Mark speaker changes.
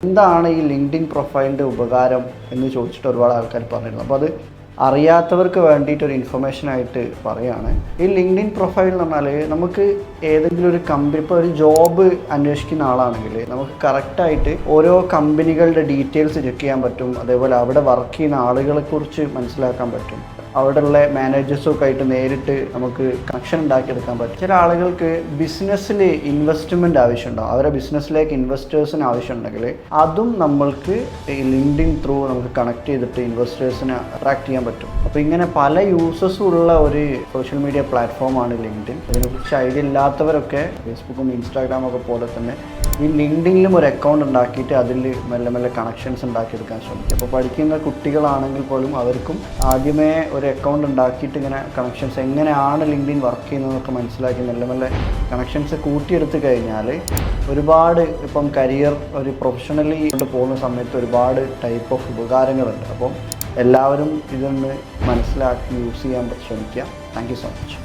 Speaker 1: എന്താണ് ഈ ലിങ്ക്ഡിൻ പ്രൊഫൈലിൻ്റെ ഉപകാരം എന്ന് ചോദിച്ചിട്ട് ഒരുപാട് ആൾക്കാർ പറഞ്ഞിരുന്നു. അപ്പോൾ അത് അറിയാത്തവർക്ക് വേണ്ടിയിട്ടൊരു ഇൻഫർമേഷനായിട്ട് പറയുകയാണ്. ഈ ലിങ്ക്ഡിൻ പ്രൊഫൈൽ എന്ന് പറഞ്ഞാൽ നമുക്ക് ഏതെങ്കിലും ഒരു കമ്പനി, ഇപ്പോൾ ഒരു ജോബ് അന്വേഷിക്കുന്ന ആളാണെങ്കിൽ നമുക്ക് കറക്റ്റായിട്ട് ഓരോ കമ്പനികളുടെ ഡീറ്റെയിൽസ് ചെക്ക് ചെയ്യാൻ പറ്റും. അതേപോലെ അവിടെ വർക്ക് ചെയ്യുന്ന ആളുകളെക്കുറിച്ച് മനസ്സിലാക്കാൻ പറ്റും. അവിടെയുള്ള മാനേജേഴ്സൊക്കെ ആയിട്ട് നേരിട്ട് നമുക്ക് കണക്ഷൻ ഉണ്ടാക്കിയെടുക്കാൻ പറ്റും. ചില ആളുകൾക്ക് ബിസിനസ്സിൽ ഇൻവെസ്റ്റ്മെൻറ്റ് ആവശ്യമുണ്ടാകും. അവരുടെ ബിസിനസ്സിലേക്ക് ഇൻവെസ്റ്റേഴ്സിന് ആവശ്യമുണ്ടെങ്കിൽ അതും നമ്മൾക്ക് ഈ ലിങ്ക്ഡിൻ ത്രൂ നമുക്ക് കണക്ട് ചെയ്തിട്ട് ഇൻവെസ്റ്റേഴ്സിനെ അട്രാക്ട് ചെയ്യാൻ പറ്റും. അപ്പോൾ ഇങ്ങനെ പല യൂസസും ഉള്ള ഒരു സോഷ്യൽ മീഡിയ പ്ലാറ്റ്ഫോമാണ് ലിങ്ക്ഡിൻ. ഇതിനെക്കുറിച്ച് ഐഡിയ ഇല്ലാത്തവരൊക്കെ ഫേസ്ബുക്കും ഇൻസ്റ്റാഗ്രാമൊക്കെ പോലെ തന്നെ ഈ ലിങ്ക്ഡിനിലും ഒരു അക്കൗണ്ട് ഉണ്ടാക്കിയിട്ട് അതിൽ മെല്ലെ മെല്ലെ കണക്ഷൻസ് ഉണ്ടാക്കിയെടുക്കാൻ ശ്രമിക്കും. അപ്പോൾ പഠിക്കുന്ന കുട്ടികളാണെങ്കിൽ പോലും അവർക്കും ആദ്യമേ ഒരു അക്കൗണ്ട് ഉണ്ടാക്കിയിട്ട് ഇങ്ങനെ കണക്ഷൻസ് എങ്ങനെയാണ് ലിങ്ക്ഡിൻ വർക്ക് ചെയ്യുന്നതെന്നൊക്കെ മനസ്സിലാക്കി മെല്ലെ മെല്ലെ കണക്ഷൻസ് കൂട്ടിയെടുത്ത് കഴിഞ്ഞാൽ ഒരുപാട് ഇപ്പം കരിയർ ഒരു പ്രൊഫഷണലി കൊണ്ട് പോകുന്ന സമയത്ത് ഒരുപാട് ടൈപ്പ് ഓഫ് ഉപകാരങ്ങളുണ്ട്. അപ്പം എല്ലാവരും ഇതൊന്ന് മനസ്സിലാക്കി യൂസ് ചെയ്യാൻ ശ്രമിക്കുക. Thank you so much.